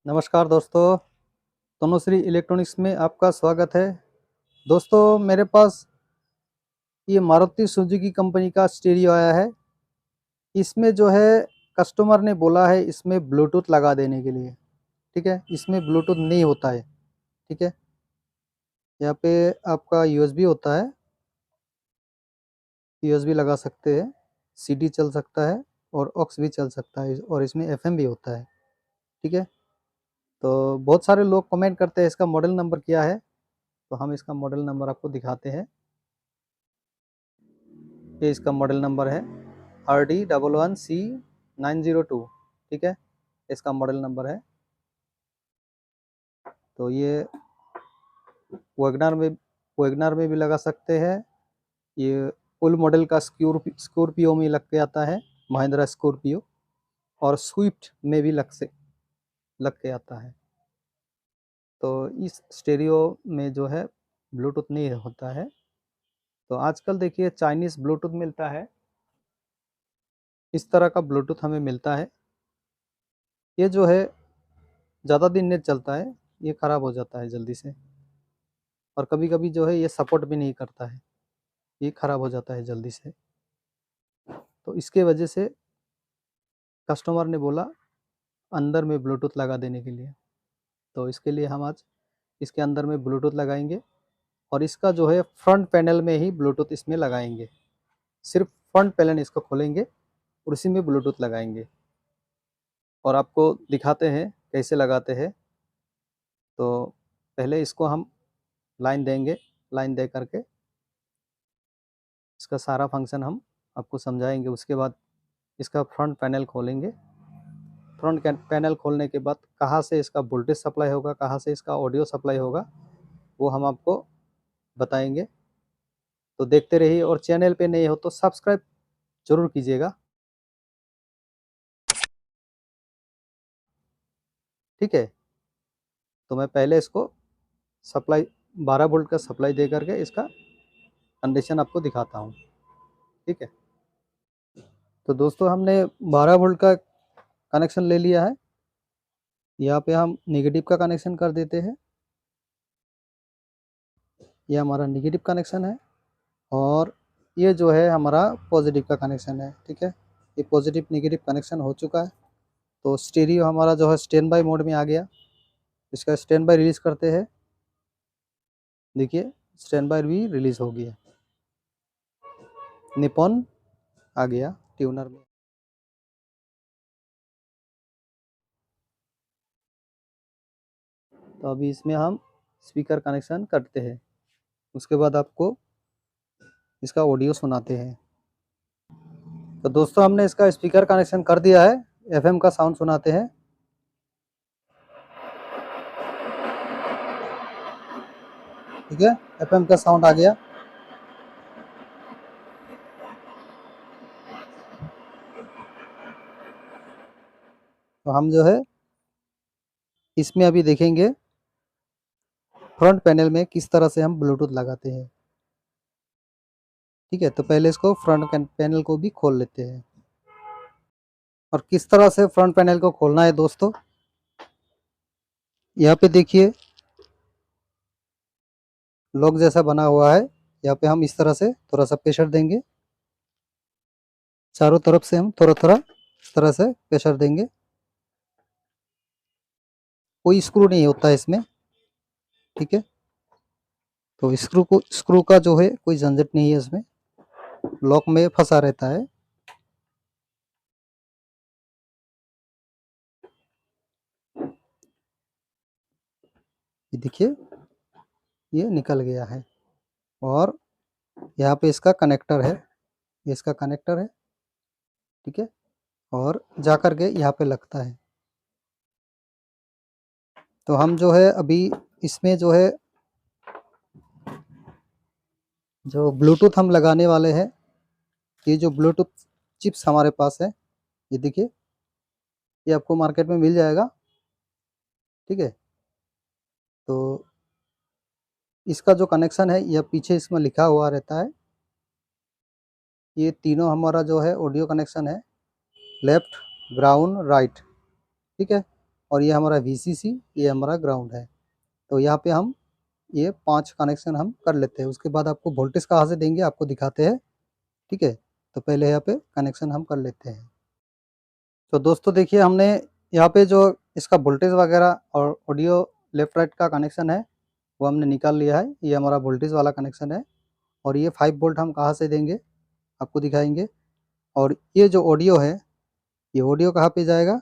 नमस्कार दोस्तों, तनुश्री इलेक्ट्रॉनिक्स में आपका स्वागत है। दोस्तों मेरे पास ये मारुति सुजुकी कंपनी का स्टीरियो आया है। इसमें जो है कस्टमर ने बोला है इसमें ब्लूटूथ लगा देने के लिए। ठीक है, इसमें ब्लूटूथ नहीं होता है। ठीक है, यहाँ पे आपका यूएसबी होता है, यूएसबी लगा सकते हैं, सीडी चल सकता है और ऑक्स भी चल सकता है और इसमें एफएम भी होता है। ठीक है, तो बहुत सारे लोग कमेंट करते हैं इसका मॉडल नंबर क्या है, तो हम इसका मॉडल नंबर आपको दिखाते हैं। ये इसका मॉडल नंबर है RD11C902। ठीक है, इसका मॉडल नंबर है। तो ये वैगनार में भी लगा सकते हैं। ये फुल मॉडल का स्कॉर्पियो में लग के आता है, महिंद्रा स्कॉर्पियो, और स्विफ्ट में भी लग के आता है। तो इस स्टेरियो में जो है ब्लूटूथ नहीं होता है। तो आजकल देखिए चाइनीज़ ब्लूटूथ मिलता है, इस तरह का ब्लूटूथ हमें मिलता है। ये जो है ज़्यादा दिन नहीं चलता है, ये ख़राब हो जाता है जल्दी से, और कभी-कभी जो है ये सपोर्ट भी नहीं करता है, ये ख़राब हो जाता है जल्दी से। तो इसके वजह से कस्टमर ने बोला अंदर में ब्लूटूथ लगा देने के लिए। तो इसके लिए हम आज इसके अंदर में ब्लूटूथ लगाएंगे और इसका जो है फ्रंट पैनल में ही ब्लूटूथ इसमें लगाएंगे। सिर्फ फ्रंट पैनल इसको खोलेंगे और उसी में ब्लूटूथ लगाएंगे और आपको दिखाते हैं कैसे लगाते हैं। तो पहले इसको हम लाइन देंगे, लाइन दे करके इसका सारा फंक्शन हम आपको समझाएंगे। उसके बाद इसका फ्रंट पैनल खोलेंगे। फ्रंट पैनल खोलने के बाद कहाँ से इसका वोल्टेज सप्लाई होगा, कहाँ से इसका ऑडियो सप्लाई होगा, वो हम आपको बताएंगे। तो देखते रहिए, और चैनल पे नए हो तो सब्सक्राइब जरूर कीजिएगा। ठीक है, तो मैं पहले इसको सप्लाई 12 वोल्ट का सप्लाई दे करके इसका कंडीशन आपको दिखाता हूँ। ठीक है, तो दोस्तों हमने 12 वोल्ट का कनेक्शन ले लिया है। यहाँ पे हम नेगेटिव का कनेक्शन कर देते हैं। ये हमारा नेगेटिव कनेक्शन है और ये जो है हमारा पॉजिटिव का कनेक्शन है। ठीक है, ये पॉजिटिव नेगेटिव कनेक्शन हो चुका है। तो स्टीरियो हमारा जो है स्टैंड बाय मोड में आ गया। इसका स्टैंड बाय रिलीज़ करते हैं। देखिए स्टैंड बाय भी रिलीज़ हो गया, निपॉन आ गया ट्यूनर में। तो अभी इसमें हम स्पीकर कनेक्शन करते हैं, उसके बाद आपको इसका ऑडियो सुनाते हैं। तो दोस्तों हमने इसका स्पीकर कनेक्शन कर दिया है, एफएम का साउंड सुनाते हैं। ठीक है, एफएम का साउंड आ गया। तो हम जो है इसमें अभी देखेंगे फ्रंट पैनल में किस तरह से हम ब्लूटूथ लगाते हैं। ठीक है, तो पहले इसको फ्रंट पैनल को भी खोल लेते हैं। और किस तरह से फ्रंट पैनल को खोलना है दोस्तों, यहाँ पे देखिए लॉक जैसा बना हुआ है। यहाँ पे हम इस तरह से थोड़ा सा प्रेशर देंगे, चारों तरफ से हम थोड़ा थोड़ा इस तरह से प्रेशर देंगे। कोई स्क्रू नहीं होता है इसमें। ठीक है, तो स्क्रू का जो है कोई झंझट नहीं है इसमें, लॉक में फंसा रहता है। ये देखिए ये निकल गया है। और यहाँ पे इसका कनेक्टर है, ये इसका कनेक्टर है। ठीक है, और जा कर के यहाँ पे लगता है। तो हम जो है अभी इसमें जो है जो ब्लूटूथ हम लगाने वाले हैं, ये जो ब्लूटूथ चिप्स हमारे पास है, ये देखिए ये आपको मार्केट में मिल जाएगा। ठीक है, तो इसका जो कनेक्शन है यह पीछे इसमें लिखा हुआ रहता है। ये तीनों हमारा जो है ऑडियो कनेक्शन है, लेफ्ट, ग्राउंड, राइट। ठीक है, और ये हमारा VCC, ये हमारा ग्राउंड है। तो यहाँ पे हम ये 5 कनेक्शन हम कर लेते हैं। उसके बाद आपको वोल्टेज कहाँ से देंगे आपको दिखाते हैं, ठीक है। तो पहले यहाँ पे कनेक्शन हम कर लेते हैं। तो दोस्तों देखिए, हमने यहाँ पे जो इसका वोल्टेज वगैरह और ऑडियो लेफ्ट राइट का कनेक्शन है वो हमने निकाल लिया है। ये हमारा वोल्टेज वाला कनेक्शन है और ये 5 वोल्ट हम कहाँ से देंगे आपको दिखाएंगे। और ये जो ऑडियो है, ये ऑडियो कहाँ पे जाएगा,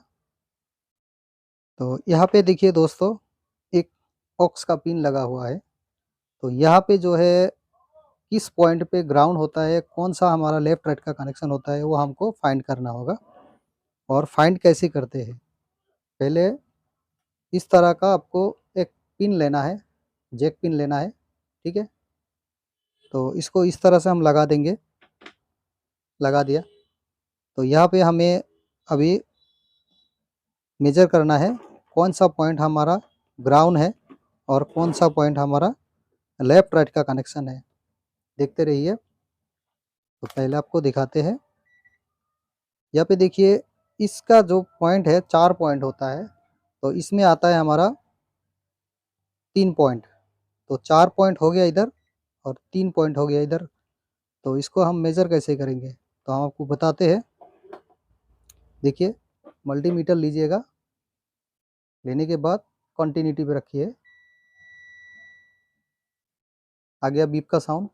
तो यहाँ पे देखिए दोस्तों, एक ऑक्स का पिन लगा हुआ है। तो यहाँ पे जो है किस पॉइंट पे ग्राउंड होता है, कौन सा हमारा लेफ्ट राइट का कनेक्शन होता है, वो हमको फाइंड करना होगा। और फाइंड कैसे करते हैं, पहले इस तरह का आपको एक पिन लेना है, जैक पिन लेना है, ठीक है। तो इसको इस तरह से हम लगा देंगे, लगा दिया। तो यहाँ पे हमें अभी मेजर करना है कौन सा पॉइंट हमारा ग्राउंड है और कौन सा पॉइंट हमारा लेफ्ट राइट का कनेक्शन है। देखते रहिए। तो पहले आपको दिखाते हैं। यहाँ पे देखिए, इसका जो पॉइंट है 4 पॉइंट होता है, तो इसमें आता है हमारा 3 पॉइंट। तो 4 पॉइंट हो गया इधर और 3 पॉइंट हो गया इधर। तो इसको हम मेज़र कैसे करेंगे, तो हम आपको बताते हैं। देखिए, मल्टीमीटर लीजिएगा, लेने के बाद कंटिन्यूटी पे रखिए। आ गया बीप का साउंड।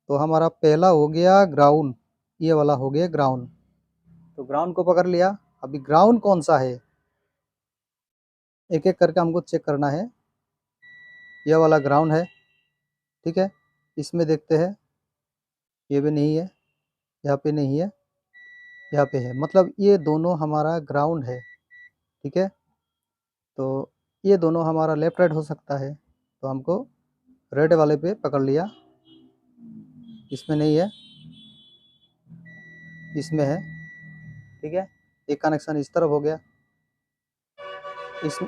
तो हमारा पहला हो गया ग्राउंड, ये वाला हो गया ग्राउंड। तो ग्राउंड को पकड़ लिया। अभी ग्राउंड कौन सा है, एक एक करके हमको चेक करना है। ये वाला ग्राउंड है, ठीक है। इसमें देखते हैं, ये भी नहीं है, यहाँ पे नहीं है, यहाँ पे है, मतलब ये दोनों हमारा ग्राउंड है, ठीक है। तो ये दोनों हमारा लेफ्ट राइट हो सकता है। तो हमको रेड वाले पे पकड़ लिया, इसमें नहीं है, इसमें है, ठीक है। एक कनेक्शन इस तरफ हो गया, इस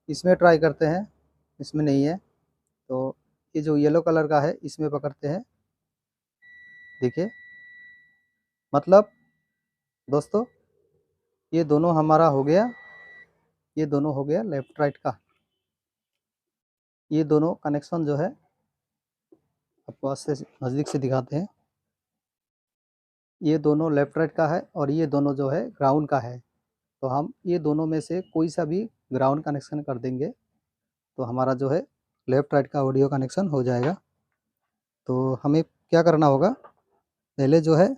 इसमें ट्राई करते हैं, इसमें नहीं है। तो ये जो येलो कलर का है इसमें पकड़ते हैं। देखिए, मतलब दोस्तों, ये दोनों हमारा हो गया, ये दोनों हो गया लेफ्ट राइट का। ये दोनों कनेक्शन जो है आपको पास से नज़दीक से दिखाते हैं। ये दोनों लेफ्ट राइट का है और ये दोनों जो है ग्राउंड का है। तो हम ये दोनों में से कोई सा भी ग्राउंड कनेक्शन कर देंगे तो हमारा जो है लेफ्ट राइट का ऑडियो कनेक्शन हो जाएगा। तो हमें क्या करना होगा, पहले जो है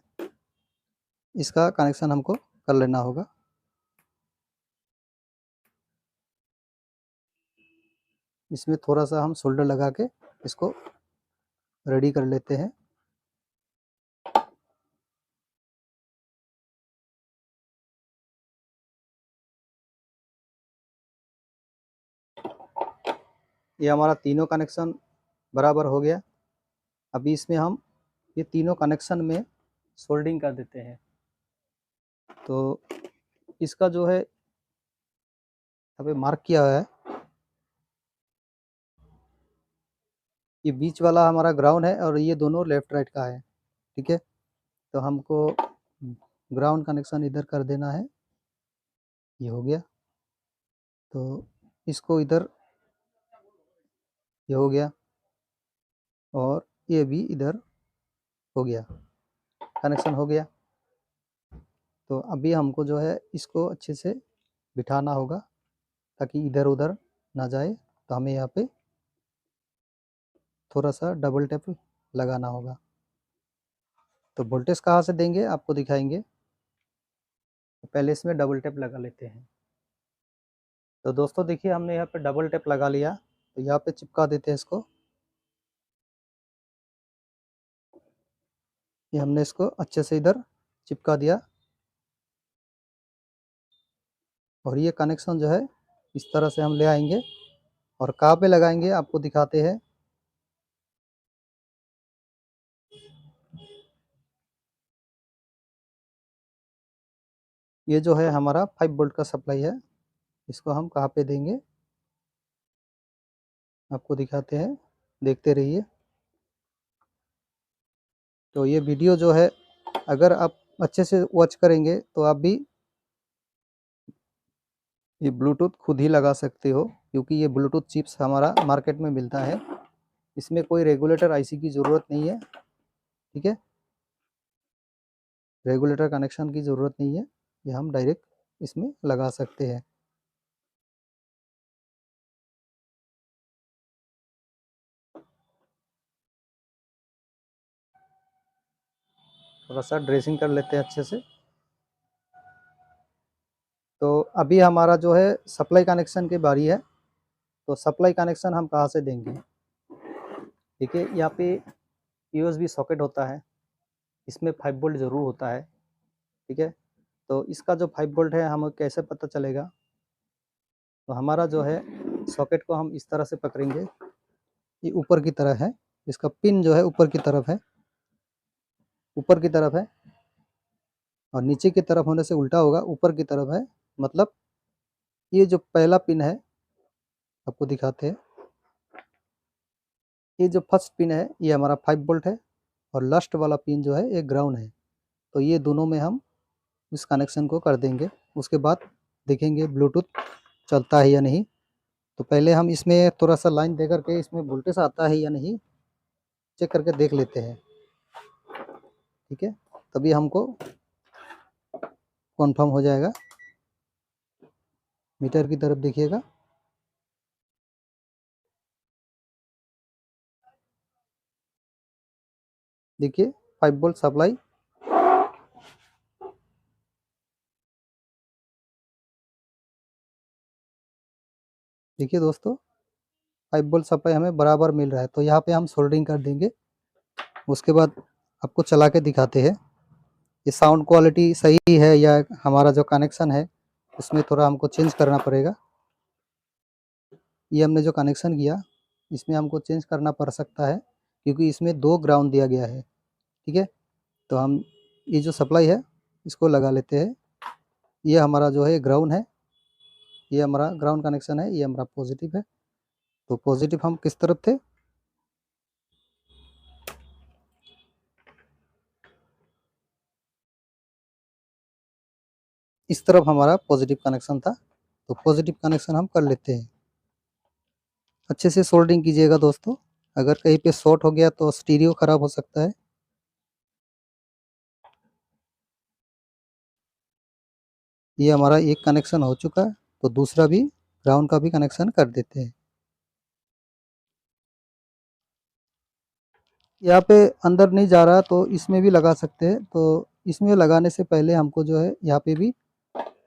इसका कनेक्शन हमको कर लेना होगा। इसमें थोड़ा सा हम सोल्डर लगा के इसको रेडी कर लेते हैं। ये हमारा तीनों कनेक्शन बराबर हो गया। अभी इसमें हम ये तीनों कनेक्शन में सोल्डिंग कर देते हैं। तो इसका जो है यहाँ पे मार्क किया हुआ है, ये बीच वाला हमारा ग्राउंड है और ये दोनों लेफ्ट राइट का है, ठीक है। तो हमको ग्राउंड कनेक्शन इधर कर देना है, ये हो गया। तो इसको इधर, ये हो गया और ये भी इधर हो गया, कनेक्शन हो गया। तो अभी हमको जो है इसको अच्छे से बिठाना होगा ताकि इधर उधर ना जाए। तो हमें यहाँ पे थोड़ा सा डबल टैप लगाना होगा। तो वोल्टेज कहाँ से देंगे आपको दिखाएंगे। तो पहले इसमें डबल टैप लगा लेते हैं। तो दोस्तों देखिए, हमने यहाँ पे डबल टैप लगा लिया। तो यहाँ पे चिपका देते हैं इसको। ये हमने इसको अच्छे से इधर चिपका दिया और ये कनेक्शन जो है इस तरह से हम ले आएंगे और कहाँ पे लगाएंगे आपको दिखाते हैं। ये जो है हमारा 5 वोल्ट का सप्लाई है, इसको हम कहाँ पे देंगे आपको दिखाते हैं, देखते रहिए। तो ये वीडियो जो है अगर आप अच्छे से वॉच करेंगे तो आप भी ये ब्लूटूथ खुद ही लगा सकते हो, क्योंकि ये ब्लूटूथ चिप्स हमारा मार्केट में मिलता है। इसमें कोई रेगुलेटर आईसी की ज़रूरत नहीं है, ठीक है। रेगुलेटर कनेक्शन की ज़रूरत नहीं है, ये हम डायरेक्ट इसमें लगा सकते हैं। थोड़ा सा ड्रेसिंग कर लेते हैं अच्छे से। तो अभी हमारा जो है सप्लाई कनेक्शन की बारी है। तो सप्लाई कनेक्शन हम कहाँ से देंगे? देखिए यहाँ पे यूएसबी सॉकेट होता है, इसमें 5 वोल्ट ज़रूर होता है, ठीक है। तो इसका जो 5 वोल्ट है हमें कैसे पता चलेगा? तो हमारा जो है सॉकेट को हम इस तरह से पकड़ेंगे, ये ऊपर की तरफ है, इसका पिन जो है ऊपर की तरफ है, ऊपर की तरफ है, और नीचे की तरफ होने से उल्टा होगा, ऊपर की तरफ है। मतलब ये जो पहला पिन है, आपको दिखाते हैं, ये जो फर्स्ट पिन है ये हमारा 5 वोल्ट है, और लास्ट वाला पिन जो है ये ग्राउंड है। तो ये दोनों में हम इस कनेक्शन को कर देंगे। उसके बाद देखेंगे ब्लूटूथ चलता है या नहीं। तो पहले हम इसमें थोड़ा सा लाइन दे करके इसमें वोल्टेज आता है या नहीं चेक करके देख लेते हैं, ठीक है। तभी हमको कन्फर्म हो जाएगा। मीटर की तरफ देखिएगा, देखिए 5 वोल्ट सप्लाई। देखिए दोस्तों 5 वोल्ट सप्लाई हमें बराबर मिल रहा है। तो यहाँ पे हम सोल्डरिंग कर देंगे। उसके बाद आपको चला के दिखाते हैं ये साउंड क्वालिटी सही है या हमारा जो कनेक्शन है उसमें थोड़ा हमको चेंज करना पड़ेगा। ये हमने जो कनेक्शन किया इसमें हमको चेंज करना पड़ सकता है, क्योंकि इसमें 2 ग्राउंड दिया गया है, ठीक है। तो हम ये जो सप्लाई है इसको लगा लेते हैं। ये हमारा जो है ग्राउंड है, ये हमारा ग्राउंड कनेक्शन है, ये हमारा पॉजिटिव है। तो पॉजिटिव हम किस तरफ थे? इस तरफ हमारा पॉजिटिव कनेक्शन था। तो पॉजिटिव कनेक्शन हम कर लेते हैं। अच्छे से सोल्डरिंग कीजिएगा दोस्तों, अगर कहीं पे शॉर्ट हो गया तो स्टीरियो खराब हो सकता है। ये हमारा एक कनेक्शन हो चुका है, तो दूसरा भी ग्राउंड का भी कनेक्शन कर देते हैं। यहाँ पे अंदर नहीं जा रहा तो इसमें भी लगा सकते हैं। तो इसमें लगाने से पहले हमको जो है यहाँ पे भी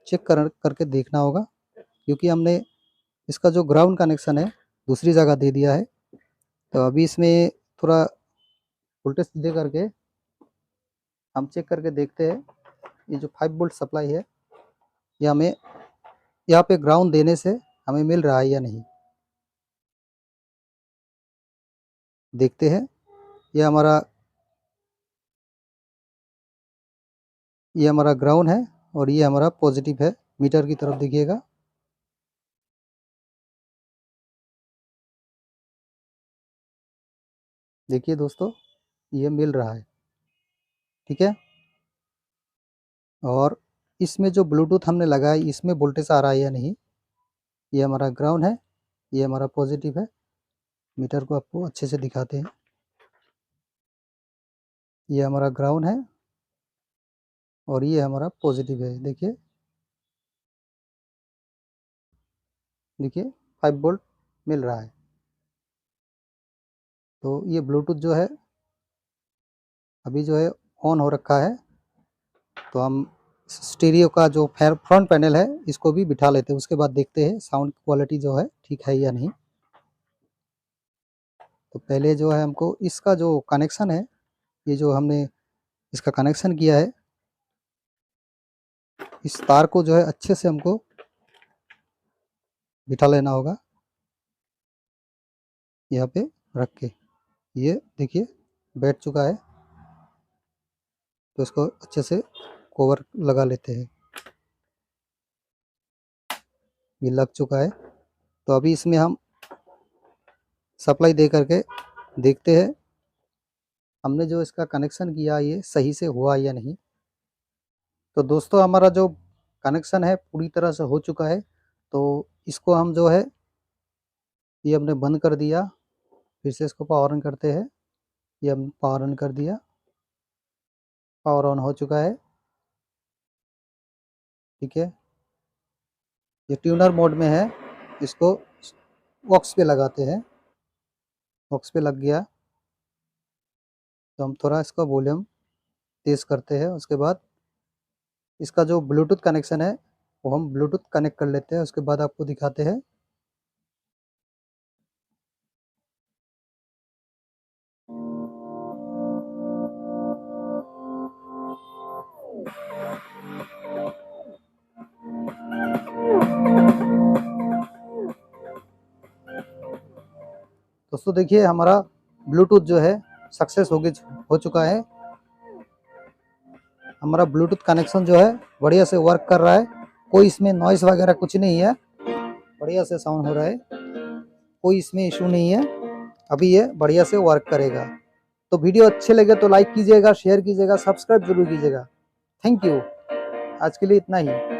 चेक करके देखना होगा, क्योंकि हमने इसका जो ग्राउंड कनेक्शन है दूसरी जगह दे दिया है। तो अभी इसमें थोड़ा वोल्टेज दे करके हम चेक करके देखते हैं ये जो 5 वोल्ट सप्लाई है ये हमें यहाँ पे ग्राउंड देने से हमें मिल रहा है या नहीं, देखते हैं। ये हमारा ग्राउंड है और ये हमारा पॉजिटिव है। मीटर की तरफ देखिएगा, देखिए दोस्तों ये मिल रहा है, ठीक है। और इसमें जो ब्लूटूथ हमने लगाया इसमें वोल्टेज आ रहा है या नहीं, ये हमारा ग्राउंड है, ये हमारा पॉजिटिव है। मीटर को आपको अच्छे से दिखाते हैं, ये हमारा ग्राउंड है और ये हमारा पॉजिटिव है। देखिए देखिए 5 वोल्ट मिल रहा है। तो ये ब्लूटूथ जो है अभी जो है ऑन हो रखा है। तो हम स्टीरियो का जो फ्रंट पैनल है इसको भी बिठा लेते हैं, उसके बाद देखते हैं साउंड क्वालिटी जो है ठीक है या नहीं। तो पहले जो है हमको इसका जो कनेक्शन है, ये जो हमने इसका कनेक्शन किया है, इस तार को जो है अच्छे से हमको बिठा लेना होगा यहाँ पे रख के। ये देखिए बैठ चुका है, तो इसको अच्छे से कवर लगा लेते हैं। ये लग चुका है। तो अभी इसमें हम सप्लाई दे करके देखते हैं हमने जो इसका कनेक्शन किया ये सही से हुआ या नहीं। तो दोस्तों हमारा जो कनेक्शन है पूरी तरह से हो चुका है। तो इसको हम जो है ये हमने बंद कर दिया, फिर से इसको पावर ऑन करते हैं। ये हम पावर ऑन कर दिया, पावर ऑन हो चुका है। ठीक है, ये ट्यूनर मोड में है। इसको बॉक्स पे लगाते हैं, बॉक्स पे लग गया तो हम थोड़ा इसका वॉल्यूम तेज़ करते हैं। उसके बाद इसका जो ब्लूटूथ कनेक्शन है वो हम ब्लूटूथ कनेक्ट कर लेते हैं, उसके बाद आपको दिखाते हैं। दोस्तों देखिए हमारा ब्लूटूथ जो है सक्सेस हो चुका है। हमारा ब्लूटूथ कनेक्शन जो है बढ़िया से वर्क कर रहा है, कोई इसमें नॉइस वगैरह कुछ नहीं है, बढ़िया से साउंड हो रहा है, कोई इसमें इशू नहीं है। अभी ये बढ़िया से वर्क करेगा। तो वीडियो अच्छे लगे तो लाइक कीजिएगा, शेयर कीजिएगा, सब्सक्राइब जरूर कीजिएगा। थैंक यू, आज के लिए इतना ही।